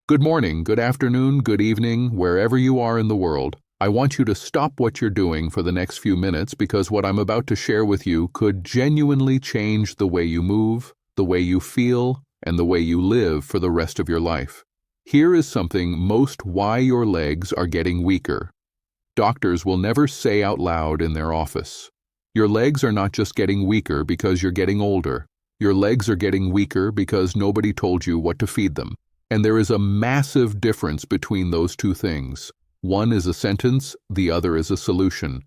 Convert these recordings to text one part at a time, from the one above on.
Good morning, good afternoon, good evening, wherever you are in the world. I want you to stop what you're doing for the next few minutes because what I'm about to share with you could genuinely change the way you move, the way you feel, and the way you live for the rest of your life. Here is something most why your legs are getting weaker. Doctors will never say out loud in their office. Your legs are not just getting weaker because you're getting older. Your legs are getting weaker because nobody told you what to feed them. And there is a massive difference between those two things. One is a sentence, the other is a solution.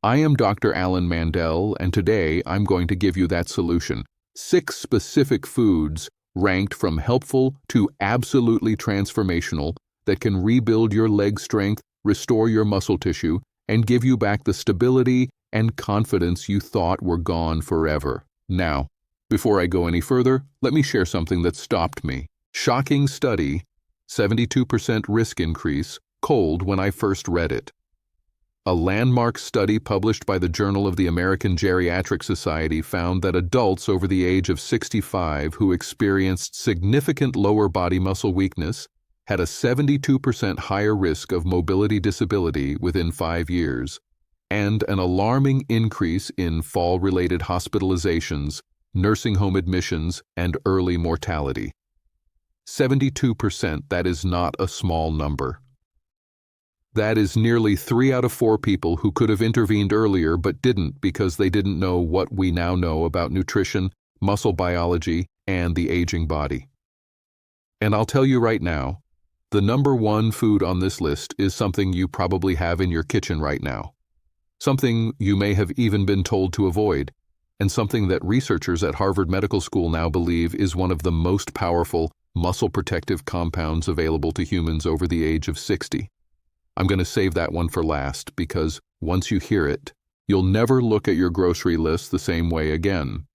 I am Dr. Alan Mandel, and today I'm going to give you that solution. 6 specific foods ranked from helpful to absolutely transformational that can rebuild your leg strength, restore your muscle tissue, and give you back the stability and confidence you thought were gone forever. Now, before I go any further, let me share something that stopped me. Shocking study, 72% risk increase, cold when I first read it. A landmark study published by the Journal of the American Geriatric Society found that adults over the age of 65 who experienced significant lower body muscle weakness had a 72% higher risk of mobility disability within 5 years, and an alarming increase in fall-related hospitalizations, nursing home admissions, and early mortality. 72%, that is not a small number. That is nearly 3 out of 4 people who could have intervened earlier but didn't because they didn't know what we now know about nutrition, muscle biology, and the aging body. And I'll tell you right now, the number 1 food on this list is something you probably have in your kitchen right now. Something you may have even been told to avoid, and something that researchers at Harvard Medical School now believe is one of the most powerful muscle protective compounds available to humans over the age of 60. I'm going to save that one for last because once you hear it, you'll never look at your grocery list the same way again.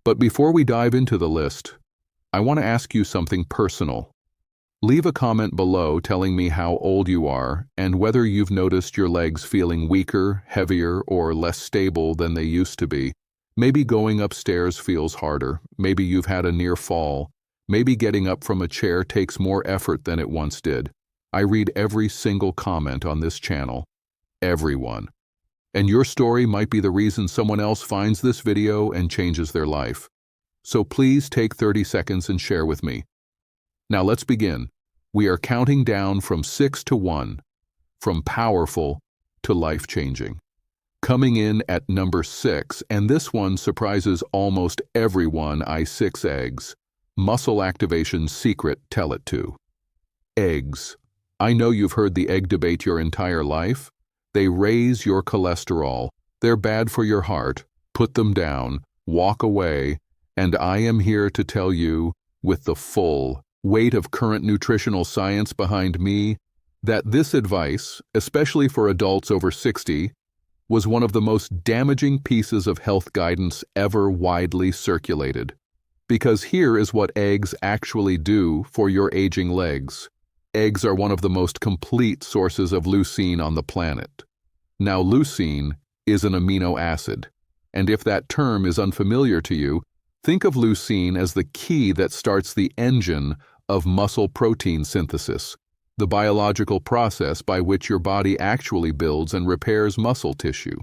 But before we dive into the list, I want to ask you something personal. Leave a comment below telling me how old you are and whether you've noticed your legs feeling weaker, heavier, or less stable than they used to be. Maybe going upstairs feels harder. Maybe you've had a near fall. Maybe getting up from a chair takes more effort than it once did. I read every single comment on this channel. Everyone. And your story might be the reason someone else finds this video and changes their life. So please take 30 seconds and share with me. Now let's begin. We are counting down from 6 to 1, from powerful to life-changing. Coming in at number 6, and this one surprises almost everyone I 6 eggs. Muscle activation secret, tell it to. Eggs. I know you've heard the egg debate your entire life. They raise your cholesterol. They're bad for your heart. Put them down. Walk away. And I am here to tell you, with the full weight of current nutritional science behind me, that this advice, especially for adults over 60, was one of the most damaging pieces of health guidance ever widely circulated. Because here is what eggs actually do for your aging legs. Eggs are one of the most complete sources of leucine on the planet. Now, leucine is an amino acid, and if that term is unfamiliar to you, think of leucine as the key that starts the engine of muscle protein synthesis, the biological process by which your body actually builds and repairs muscle tissue.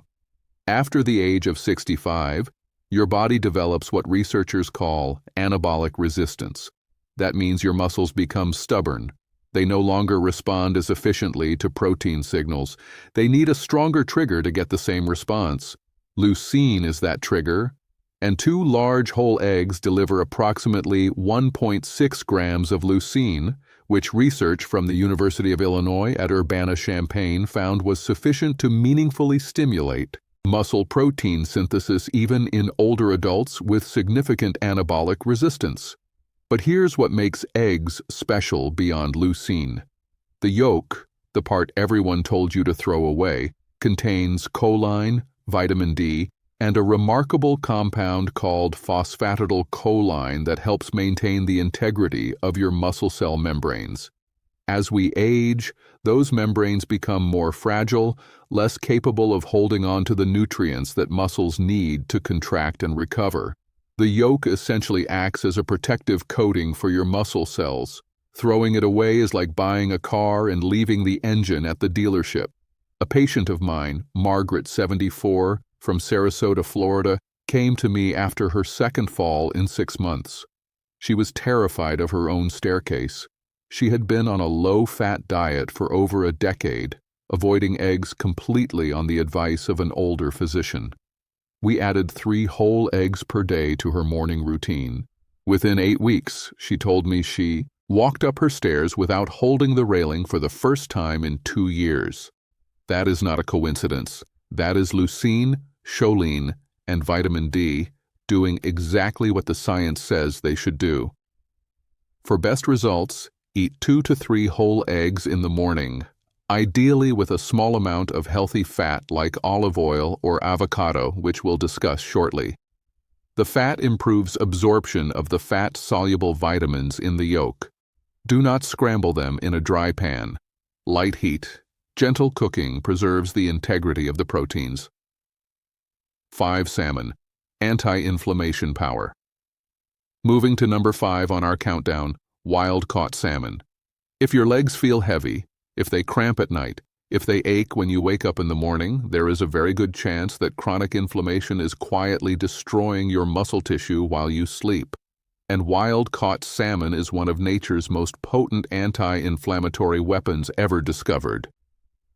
After the age of 65, your body develops what researchers call anabolic resistance. That means your muscles become stubborn. They no longer respond as efficiently to protein signals. They need a stronger trigger to get the same response. Leucine is that trigger, and 2 large whole eggs deliver approximately 1.6 grams of leucine, which research from the University of Illinois at Urbana-Champaign found was sufficient to meaningfully stimulate muscle protein synthesis even in older adults with significant anabolic resistance. But here's what makes eggs special beyond leucine. The yolk, the part everyone told you to throw away, contains choline, vitamin D, and a remarkable compound called phosphatidyl-choline that helps maintain the integrity of your muscle cell membranes. As we age, those membranes become more fragile, less capable of holding on to the nutrients that muscles need to contract and recover. The yolk essentially acts as a protective coating for your muscle cells. Throwing it away is like buying a car and leaving the engine at the dealership. A patient of mine, Margaret, 74, from Sarasota, Florida, came to me after her second fall in 6 months. She was terrified of her own staircase. She had been on a low-fat diet for over a decade, avoiding eggs completely on the advice of an older physician. We added 3 whole eggs per day to her morning routine. Within 8 weeks, she told me she walked up her stairs without holding the railing for the first time in 2 years. That is not a coincidence. That is leucine, choline, and vitamin D doing exactly what the science says they should do. For best results, eat 2 to 3 whole eggs in the morning, ideally with a small amount of healthy fat like olive oil or avocado, which we'll discuss shortly. The fat improves absorption of the fat-soluble vitamins in the yolk. Do not scramble them in a dry pan. Light heat, gentle cooking preserves the integrity of the proteins. 5. Salmon. Anti-inflammation power. Moving to number 5 on our countdown, wild-caught salmon. If your legs feel heavy, if they cramp at night, if they ache when you wake up in the morning, there is a very good chance that chronic inflammation is quietly destroying your muscle tissue while you sleep. And wild-caught salmon is one of nature's most potent anti-inflammatory weapons ever discovered.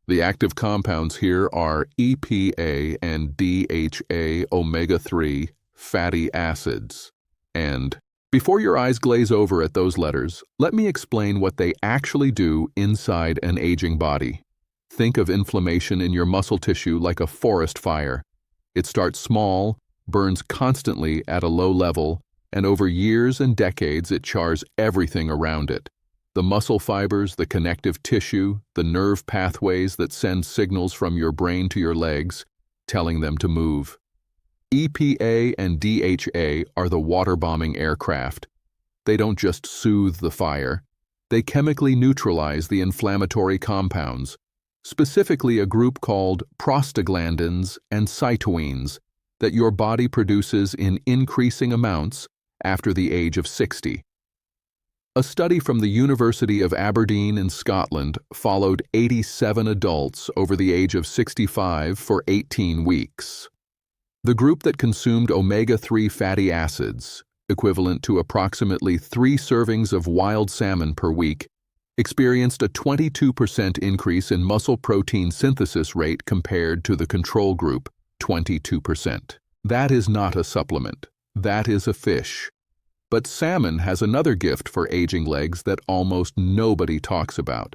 The active compounds here are EPA and DHA omega-3 fatty acids. And before your eyes glaze over at those letters, let me explain what they actually do inside an aging body. Think of inflammation in your muscle tissue like a forest fire. It starts small, burns constantly at a low level, and over years and decades it chars everything around it. The muscle fibers, the connective tissue, the nerve pathways that send signals from your brain to your legs, telling them to move. EPA and DHA are the water-bombing aircraft. They don't just soothe the fire. They chemically neutralize the inflammatory compounds, specifically a group called prostaglandins and cytokines that your body produces in increasing amounts after the age of 60. A study from the University of Aberdeen in Scotland followed 87 adults over the age of 65 for 18 weeks. The group that consumed omega-3 fatty acids, equivalent to approximately 3 servings of wild salmon per week, experienced a 22% increase in muscle protein synthesis rate compared to the control group, 22%. That is not a supplement. That is a fish. But salmon has another gift for aging legs that almost nobody talks about.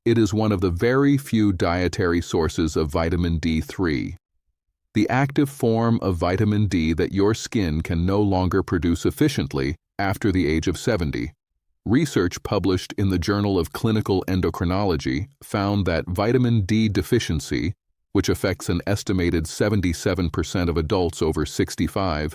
It is one of the very few dietary sources of vitamin D3, the active form of vitamin D that your skin can no longer produce efficiently after the age of 70. Research published in the Journal of Clinical Endocrinology found that vitamin D deficiency, which affects an estimated 77% of adults over 65,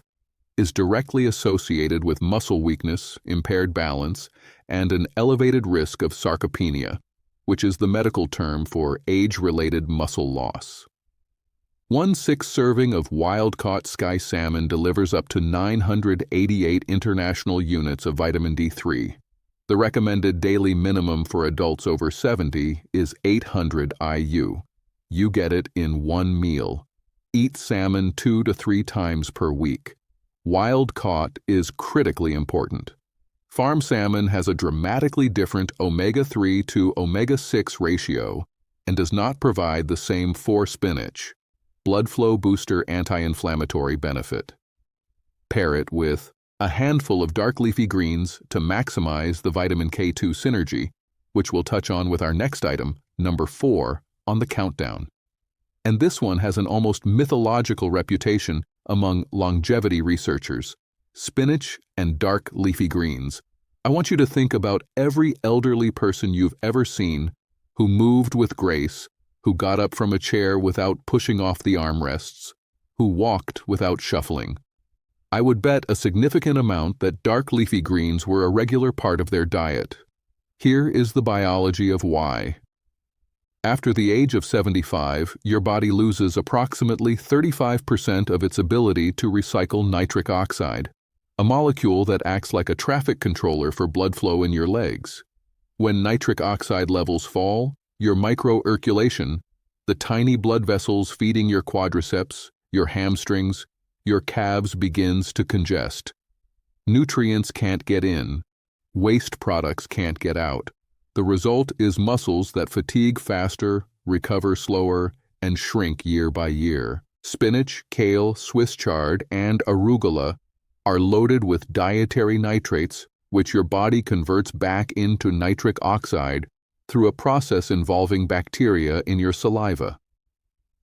is directly associated with muscle weakness, impaired balance, and an elevated risk of sarcopenia, which is the medical term for age-related muscle loss. 1 6-serving of wild-caught sky salmon delivers up to 988 international units of vitamin D3. The recommended daily minimum for adults over 70 is 800 IU. You get it in 1 meal. Eat salmon 2 to 3 times per week. Wild-caught is critically important. Farm salmon has a dramatically different omega-3 to omega-6 ratio and does not provide the same for spinach, blood flow booster anti-inflammatory benefit. Pair it with a handful of dark leafy greens to maximize the vitamin K2 synergy, which we'll touch on with our next item, number 4, on the countdown. And this one has an almost mythological reputation among longevity researchers: spinach and dark leafy greens. I want you to think about every elderly person you've ever seen who moved with grace, who got up from a chair without pushing off the armrests, who walked without shuffling. I would bet a significant amount that dark leafy greens were a regular part of their diet. Here is the biology of why. After the age of 75, your body loses approximately 35% of its ability to recycle nitric oxide, a molecule that acts like a traffic controller for blood flow in your legs. When nitric oxide levels fall, your microirculation, the tiny blood vessels feeding your quadriceps, your hamstrings, your calves begins to congest. Nutrients can't get in. Waste products can't get out. The result is muscles that fatigue faster, recover slower, and shrink year by year. Spinach, kale, Swiss chard, and arugula are loaded with dietary nitrates, which your body converts back into nitric oxide through a process involving bacteria in your saliva.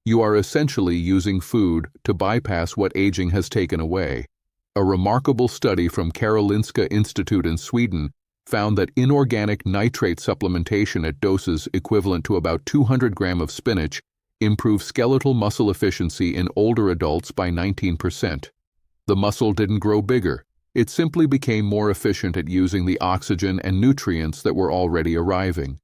You are essentially using food to bypass what aging has taken away. A remarkable study from Karolinska Institute in Sweden found that inorganic nitrate supplementation at doses equivalent to about 200 grams of spinach improved skeletal muscle efficiency in older adults by 19%. The muscle didn't grow bigger. It simply became more efficient at using the oxygen and nutrients that were already arriving.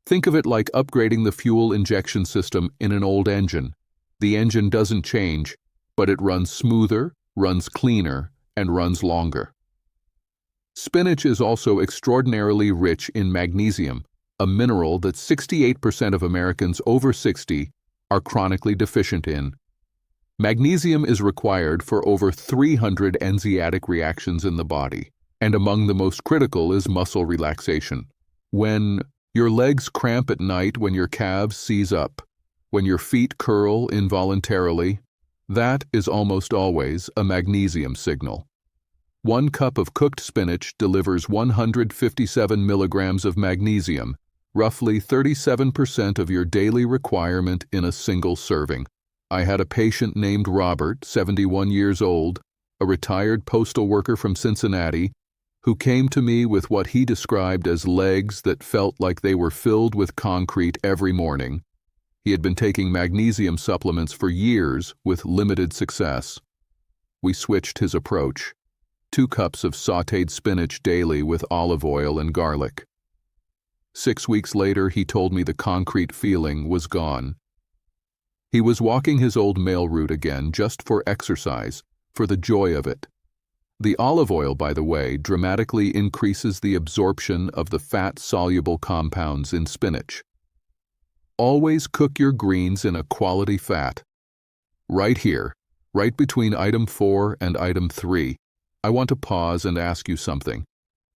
Think of it like upgrading the fuel injection system in an old engine. The engine doesn't change, but it runs smoother, runs cleaner, and runs longer. Spinach is also extraordinarily rich in magnesium, a mineral that 68% of Americans over 60 are chronically deficient in. Magnesium is required for over 300 enzymatic reactions in the body, and among the most critical is muscle relaxation. When your legs cramp at night, when your calves seize up, when your feet curl involuntarily, that is almost always a magnesium signal. 1 cup of cooked spinach delivers 157 milligrams of magnesium, roughly 37% of your daily requirement in a single serving. I had a patient named Robert, 71 years old, a retired postal worker from Cincinnati, who came to me with what he described as legs that felt like they were filled with concrete every morning. He had been taking magnesium supplements for years with limited success. We switched his approach. 2 cups of sautéed spinach daily with olive oil and garlic. 6 weeks later, he told me the concrete feeling was gone. He was walking his old mail route again just for exercise, for the joy of it. The olive oil, by the way, dramatically increases the absorption of the fat-soluble compounds in spinach. Always cook your greens in a quality fat. Right here, right between item 4 and item 3, I want to pause and ask you something.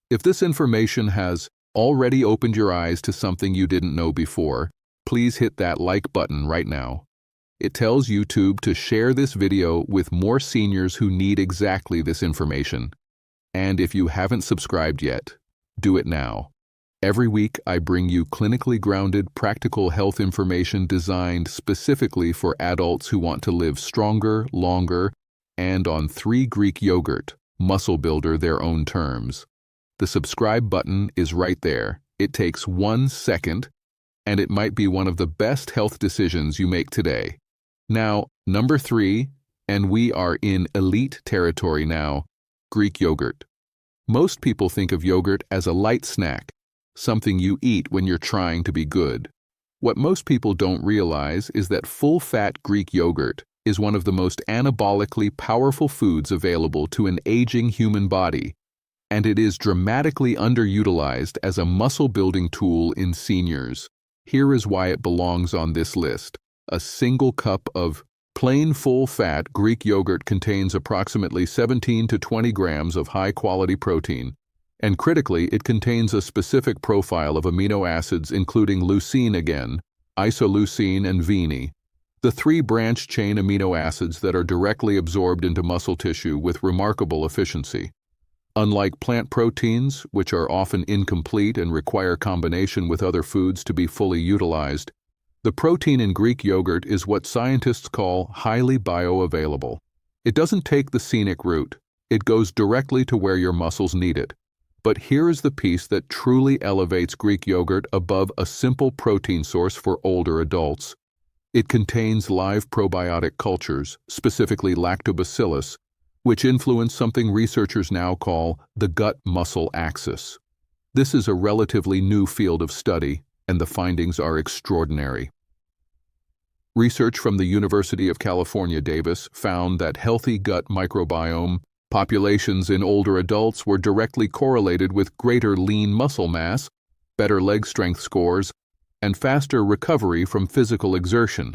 If this information has already opened your eyes to something you didn't know before, please hit that like button right now. It tells YouTube to share this video with more seniors who need exactly this information. And if you haven't subscribed yet, do it now. Every week, I bring you clinically grounded, practical health information designed specifically for adults who want to live stronger, longer, and on 3 Greek yogurt, muscle builder their own terms. The subscribe button is right there. It takes 1 second, and it might be one of the best health decisions you make today. Now, number 3, and we are in elite territory now, Greek yogurt. Most people think of yogurt as a light snack, something you eat when you're trying to be good. What most people don't realize is that full-fat Greek yogurt is one of the most anabolically powerful foods available to an aging human body, and it is dramatically underutilized as a muscle-building tool in seniors. Here is why it belongs on this list. A single cup of plain full-fat Greek yogurt contains approximately 17 to 20 grams of high-quality protein, and critically, it contains a specific profile of amino acids including leucine again, isoleucine, and vene, the 3 branch-chain amino acids that are directly absorbed into muscle tissue with remarkable efficiency. Unlike plant proteins, which are often incomplete and require combination with other foods to be fully utilized, the protein in Greek yogurt is what scientists call highly bioavailable. It doesn't take the scenic route. It goes directly to where your muscles need it. But here is the piece that truly elevates Greek yogurt above a simple protein source for older adults. It contains live probiotic cultures, specifically lactobacillus, which influence something researchers now call the gut-muscle axis. This is a relatively new field of study, and the findings are extraordinary. Research from the University of California, Davis found that healthy gut microbiome populations in older adults were directly correlated with greater lean muscle mass better leg strength scores, and faster recovery from physical exertion.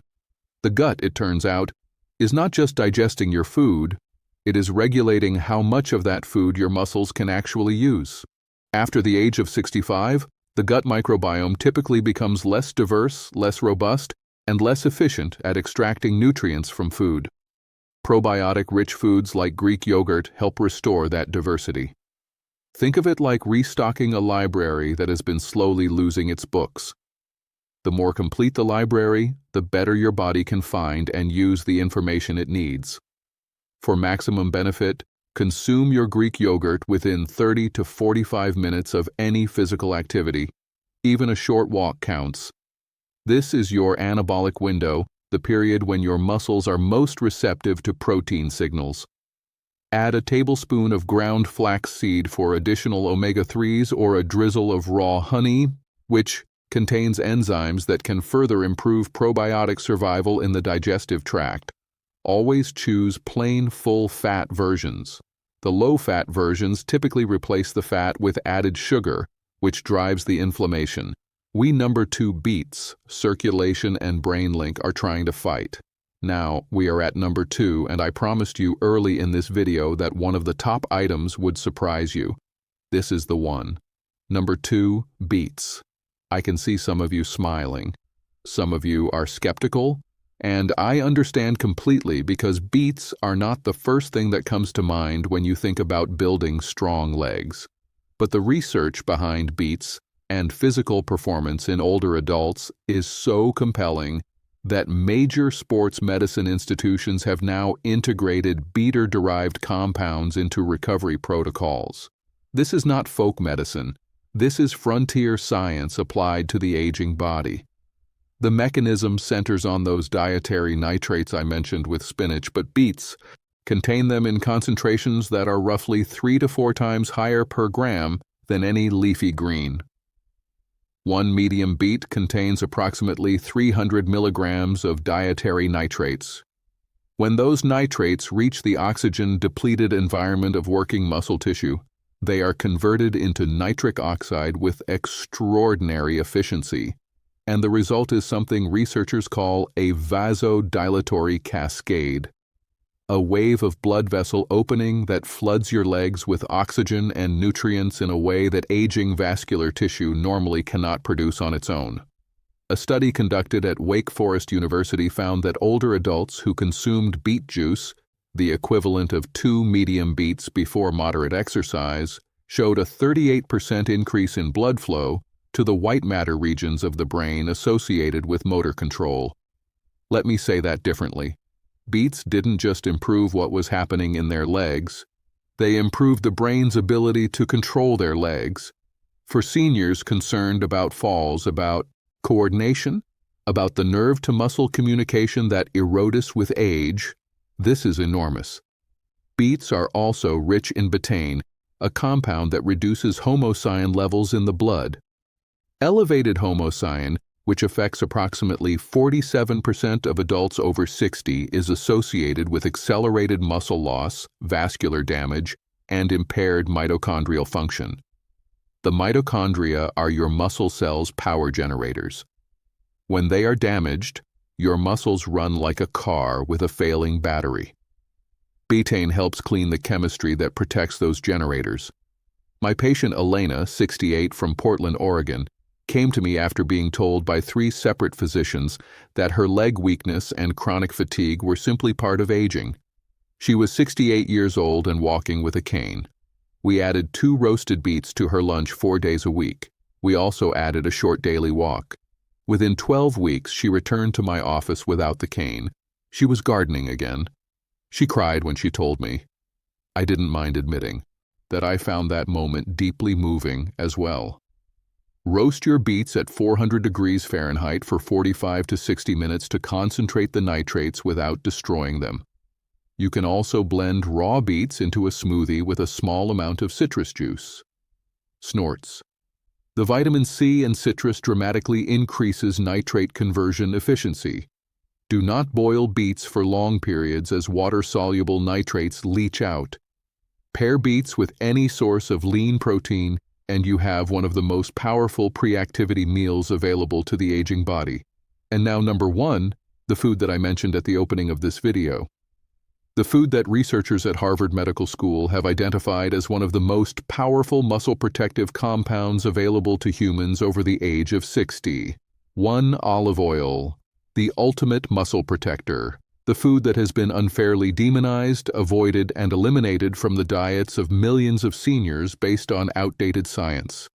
The gut, it turns out, is not just digesting your food, it is regulating how much of that food your muscles can actually use. After the age of 65, the gut microbiome typically becomes less diverse, less robust, and less efficient at extracting nutrients from food. Probiotic-rich foods like Greek yogurt help restore that diversity. Think of it like restocking a library that has been slowly losing its books. The more complete the library, the better your body can find and use the information it needs. For maximum benefit, consume your Greek yogurt within 30 to 45 minutes of any physical activity. Even a short walk counts. This is your anabolic window, the period when your muscles are most receptive to protein signals. Add a tablespoon of ground flaxseed for additional omega-3s or a drizzle of raw honey, which contains enzymes that can further improve probiotic survival in the digestive tract. Always choose plain full-fat versions. The low-fat versions typically replace the fat with added sugar, which drives the inflammation. We number 2 beets, circulation and brain link, are trying to fight. Now, we are at number 2, and I promised you early in this video that one of the top items would surprise you. This is the one. Number 2, beets. I can see some of you smiling. Some of you are skeptical, and I understand completely because beets are not the first thing that comes to mind when you think about building strong legs. But the research behind beets and physical performance in older adults is so compelling that major sports medicine institutions have now integrated beeter-derived compounds into recovery protocols. This is not folk medicine. This is frontier science applied to the aging body. The mechanism centers on those dietary nitrates I mentioned with spinach, but beets contain them in concentrations that are roughly 3 to 4 times higher per gram than any leafy green. One medium beet contains approximately 300 milligrams of dietary nitrates. When those nitrates reach the oxygen-depleted environment of working muscle tissue, they are converted into nitric oxide with extraordinary efficiency, and the result is something researchers call a vasodilatory cascade, a wave of blood vessel opening that floods your legs with oxygen and nutrients in a way that aging vascular tissue normally cannot produce on its own. A study conducted at Wake Forest University found that older adults who consumed beet juice, the equivalent of 2 medium beets before moderate exercise, showed a 38% increase in blood flow to the white matter regions of the brain associated with motor control. Let me say that differently. Beets didn't just improve what was happening in their legs, they improved the brain's ability to control their legs. For seniors concerned about falls, about coordination, about the nerve-to-muscle communication that erodes with age, this is enormous. Beets are also rich in betaine, a compound that reduces homocyan levels in the blood. Elevated homocyan, which affects approximately 47% of adults over 60, is associated with accelerated muscle loss, vascular damage, and impaired mitochondrial function. The mitochondria are your muscle cells' power generators. When they are damaged, your muscles run like a car with a failing battery. Betaine helps clean the chemistry that protects those generators. My patient Elena, 68, from Portland, Oregon, came to me after being told by 3 separate physicians that her leg weakness and chronic fatigue were simply part of aging. She was 68 years old and walking with a cane. We added 2 roasted beets to her lunch 4 days a week. We also added a short daily walk. Within 12 weeks, she returned to my office without the cane. She was gardening again. She cried when she told me. I didn't mind admitting that I found that moment deeply moving as well. Roast your beets at 400 degrees Fahrenheit for 45 to 60 minutes to concentrate the nitrates without destroying them. You can also blend raw beets into a smoothie with a small amount of citrus juice. Snorts. The vitamin C in citrus dramatically increases nitrate conversion efficiency. Do not boil beets for long periods as water-soluble nitrates leach out. Pair beets with any source of lean protein and you have one of the most powerful pre-activity meals available to the aging body. And now number 1, the food that I mentioned at the opening of this video. The food that researchers at Harvard Medical School have identified as one of the most powerful muscle protective compounds available to humans over the age of 60. 1. Olive oil, the ultimate muscle protector. The food that has been unfairly demonized, avoided, and eliminated from the diets of millions of seniors based on outdated science.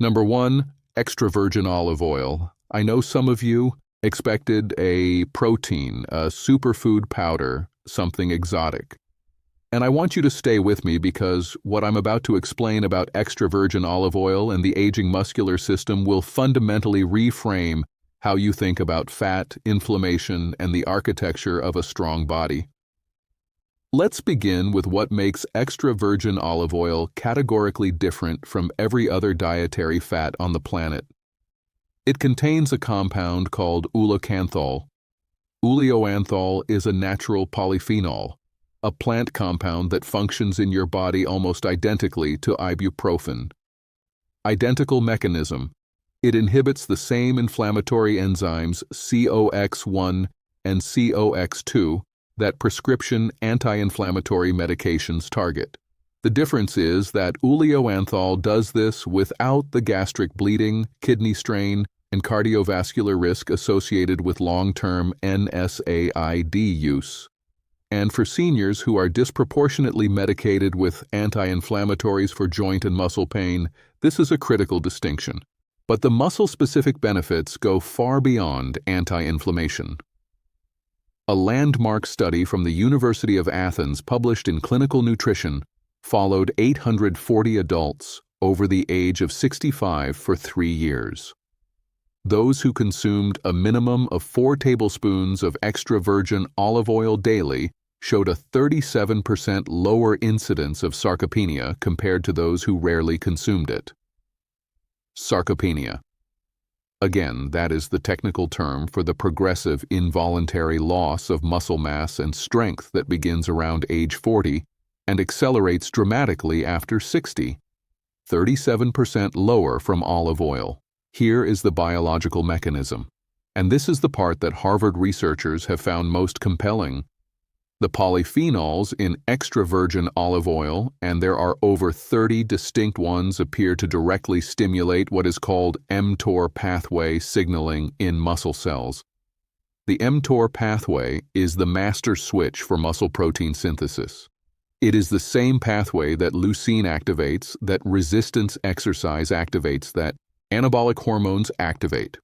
Number 1. Extra virgin olive oil. I know some of you expected a protein, a superfood powder, something exotic. And I want you to stay with me because what I'm about to explain about extra virgin olive oil and the aging muscular system will fundamentally reframe how you think about fat, inflammation, and the architecture of a strong body. Let's begin with what makes extra virgin olive oil categorically different from every other dietary fat on the planet. It contains a compound called ulocanthal. Ulocanthal is a natural polyphenol, a plant compound that functions in your body almost identically to ibuprofen. Identical mechanism. It inhibits the same inflammatory enzymes COX-1 and COX-2 that prescription anti-inflammatory medications target. The difference is that ulocanthal does this without the gastric bleeding, kidney strain, and cardiovascular risk associated with long-term NSAID use. And for seniors who are disproportionately medicated with anti-inflammatories for joint and muscle pain, this is a critical distinction. But the muscle-specific benefits go far beyond anti-inflammation. A landmark study from the University of Athens published in Clinical Nutrition followed 840 adults over the age of 65 for 3 years. Those who consumed a minimum of 4 tablespoons of extra virgin olive oil daily showed a 37% lower incidence of sarcopenia compared to those who rarely consumed it. Sarcopenia. Again, that is the technical term for the progressive involuntary loss of muscle mass and strength that begins around age 40 and accelerates dramatically after 60. 37% lower from olive oil. Here is the biological mechanism, and this is the part that Harvard researchers have found most compelling. The polyphenols in extra virgin olive oil, and there are over 30 distinct ones, appear to directly stimulate what is called mTOR pathway signaling in muscle cells. The mTOR pathway is the master switch for muscle protein synthesis. It is the same pathway that leucine activates, that resistance exercise activates, that anabolic hormones activate.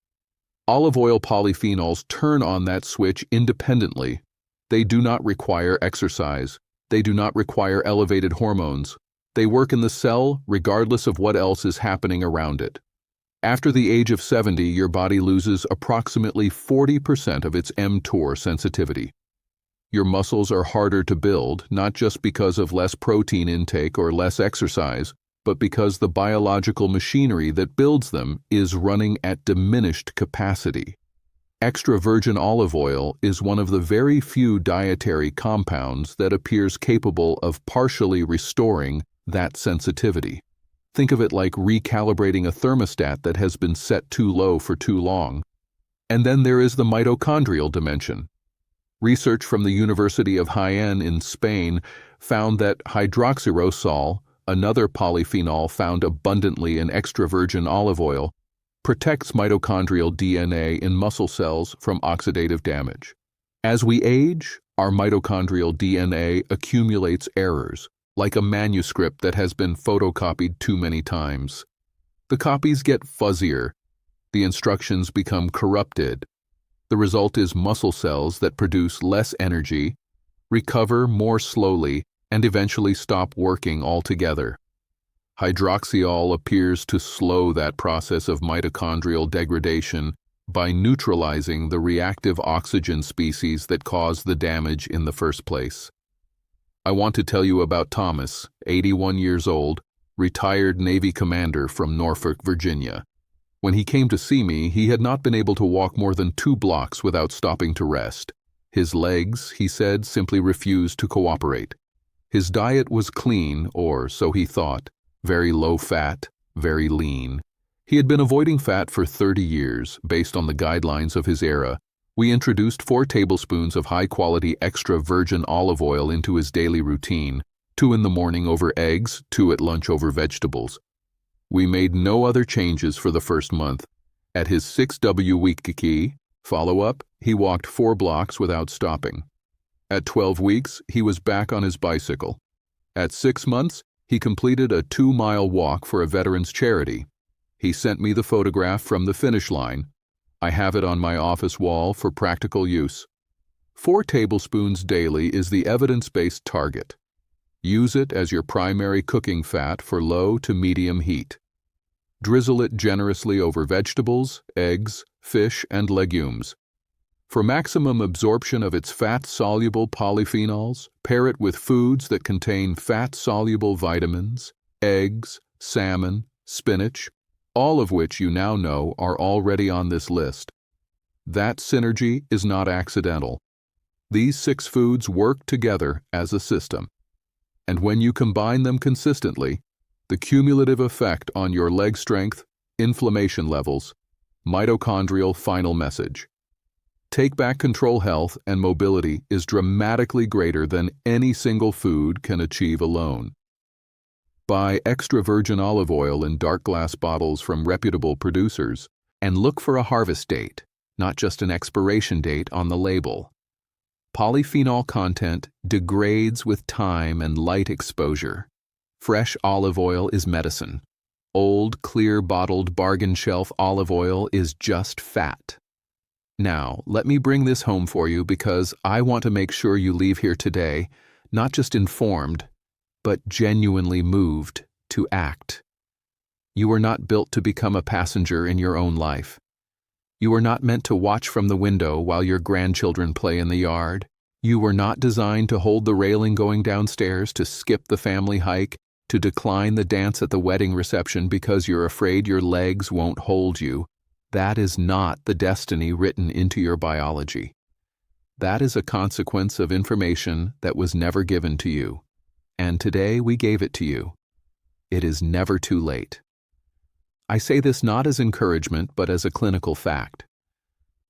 Olive oil polyphenols turn on that switch independently. They do not require exercise. They do not require elevated hormones. They work in the cell regardless of what else is happening around it. After the age of 70, your body loses approximately 40% of its mTOR sensitivity. Your muscles are harder to build, not just because of less protein intake or less exercise, but because the biological machinery that builds them is running at diminished capacity. Extra virgin olive oil is one of the very few dietary compounds that appears capable of partially restoring that sensitivity. Think of it like recalibrating a thermostat that has been set too low for too long. And then there is the mitochondrial dimension. Research from the University of Jaén in Spain found that hydroxyrosol, another polyphenol found abundantly in extra virgin olive oil, protects mitochondrial DNA in muscle cells from oxidative damage. As we age, our mitochondrial DNA accumulates errors, like a manuscript that has been photocopied too many times. The copies get fuzzier. The instructions become corrupted. The result is muscle cells that produce less energy, recover more slowly, and eventually stop working altogether. Hydroxyol appears to slow that process of mitochondrial degradation by neutralizing the reactive oxygen species that cause the damage in the first place. I want to tell you about Thomas, 81 years old, retired Navy commander from Norfolk, Virginia. When he came to see me, he had not been able to walk more than 2 blocks without stopping to rest. His legs, he said, simply refused to cooperate. His diet was clean, or so he thought, very low fat, very lean. He had been avoiding fat for 30 years, based on the guidelines of his era. We introduced 4 tablespoons of high-quality extra virgin olive oil into his daily routine, 2 in the morning over eggs, 2 at lunch over vegetables. We made no other changes for the first month. At his 6W week follow-up, he walked 4 blocks without stopping. At 12 weeks, he was back on his bicycle. At 6 months, he completed a 2-mile walk for a veterans charity. He sent me the photograph from the finish line. I have it on my office wall for practical use. 4 tablespoons daily is the evidence-based target. Use it as your primary cooking fat for low to medium heat. Drizzle it generously over vegetables, eggs, fish, and legumes. For maximum absorption of its fat-soluble polyphenols, pair it with foods that contain fat-soluble vitamins, eggs, salmon, spinach, all of which you now know are already on this list. That synergy is not accidental. These 6 foods work together as a system. And when you combine them consistently, the cumulative effect on your leg strength, inflammation levels, mitochondrial final message. Take-back control health and mobility is dramatically greater than any single food can achieve alone. Buy extra virgin olive oil in dark glass bottles from reputable producers, and look for a harvest date, not just an expiration date on the label. Polyphenol content degrades with time and light exposure. Fresh olive oil is medicine. Old, clear bottled bargain shelf olive oil is just fat. Now, let me bring this home for you because I want to make sure you leave here today, not just informed, but genuinely moved to act. You were not built to become a passenger in your own life. You were not meant to watch from the window while your grandchildren play in the yard. You were not designed to hold the railing going downstairs, to skip the family hike, to decline the dance at the wedding reception because you're afraid your legs won't hold you. That is not the destiny written into your biology. That is a consequence of information that was never given to you. And today we gave it to you. It is never too late. I say this not as encouragement, but as a clinical fact.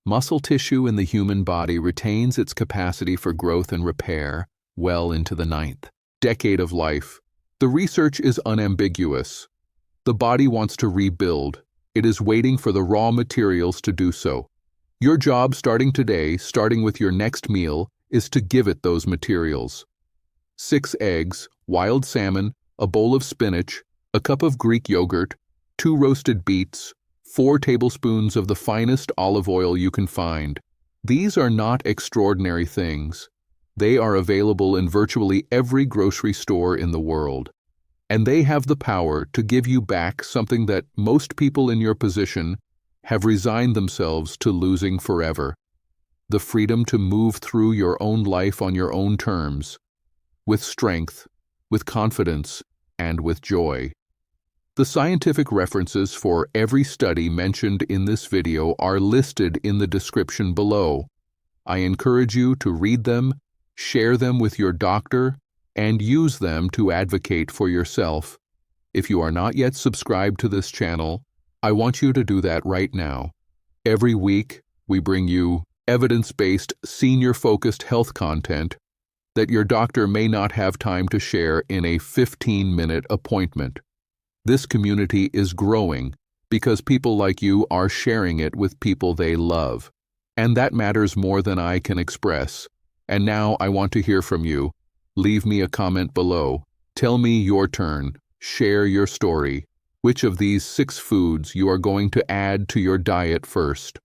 Muscle tissue in the human body retains its capacity for growth and repair well into the 9th decade of life. The research is unambiguous. The body wants to rebuild. It is waiting for the raw materials to do so. Your job starting today, starting with your next meal, is to give it those materials. 6 eggs, wild salmon, a bowl of spinach, a cup of Greek yogurt, 2 roasted beets, 4 tablespoons of the finest olive oil you can find. These are not extraordinary things. They are available in virtually every grocery store in the world. And they have the power to give you back something that most people in your position have resigned themselves to losing forever. The freedom to move through your own life on your own terms, with strength, with confidence, and with joy. The scientific references for every study mentioned in this video are listed in the description below. I encourage you to read them, share them with your doctor, and use them to advocate for yourself. If you are not yet subscribed to this channel, I want you to do that right now. Every week, we bring you evidence-based, senior-focused health content that your doctor may not have time to share in a 15-minute appointment. This community is growing because people like you are sharing it with people they love. And that matters more than I can express. And now I want to hear from you. Leave me a comment below. Tell me your turn. Share your story. Which of these 6 foods you are going to add to your diet first?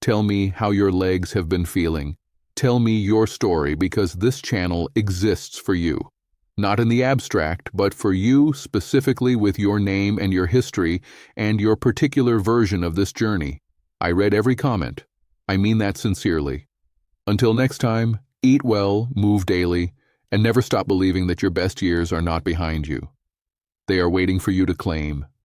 Tell me how your legs have been feeling. Tell me your story because this channel exists for you. Not in the abstract, but for you specifically with your name and your history and your particular version of this journey. I read every comment. I mean that sincerely. Until next time, eat well, move daily, and never stop believing that your best years are not behind you. They are waiting for you to claim.